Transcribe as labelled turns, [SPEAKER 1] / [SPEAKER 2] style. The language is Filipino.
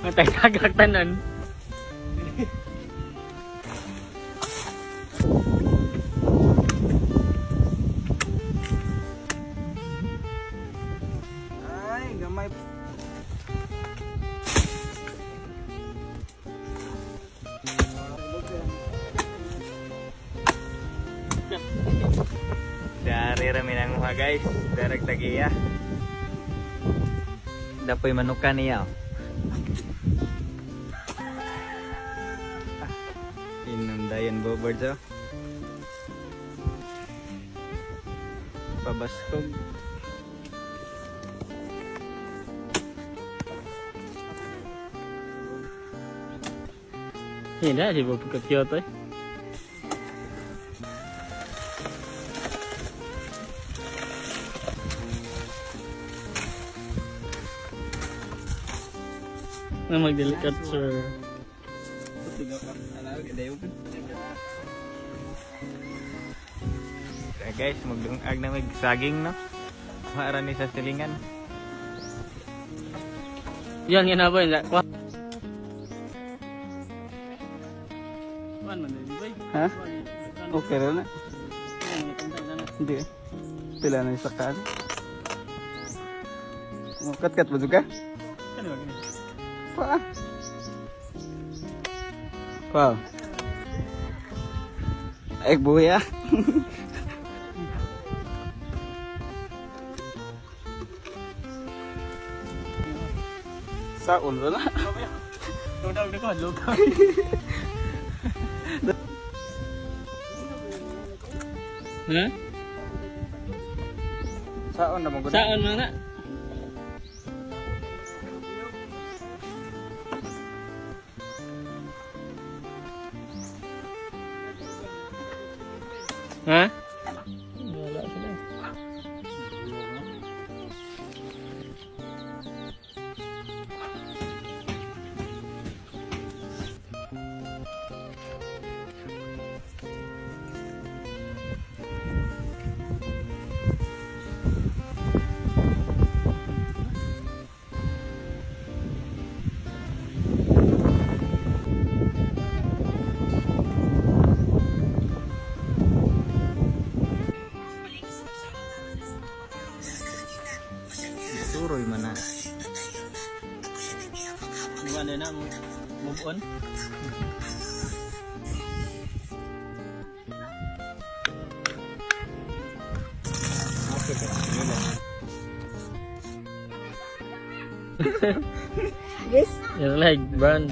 [SPEAKER 1] Matay tagak tanan.
[SPEAKER 2] Ay, gamay.
[SPEAKER 3] Dari rami ng mga guys, darag tagiya. Dapoy manukan niya. Inom dayon bobord so. Pabaskog.
[SPEAKER 1] Hindi si Bob Kyoto eh. Na magdelikat sir.
[SPEAKER 3] Guys, magdungag na may saging no. Maara ni sa silingan.
[SPEAKER 1] Yan nga ba yun? Kuan man din bay.
[SPEAKER 2] Ha? Okay rin na. Hindi eh. Pila na yung sakaan. Kat-kat ba juga?
[SPEAKER 1] Kano ba gani?
[SPEAKER 2] Pa. Wow. Ay buhay ah. Sa ulo na.
[SPEAKER 1] Ludaw na ko, ludaw. Ha?
[SPEAKER 2] Saon na mo gud.
[SPEAKER 1] Saan man na? Ha? Wala sila.
[SPEAKER 3] Suroy man na.
[SPEAKER 1] Ano na mo? Move on?
[SPEAKER 3] Okay ka.
[SPEAKER 1] Your leg, burn.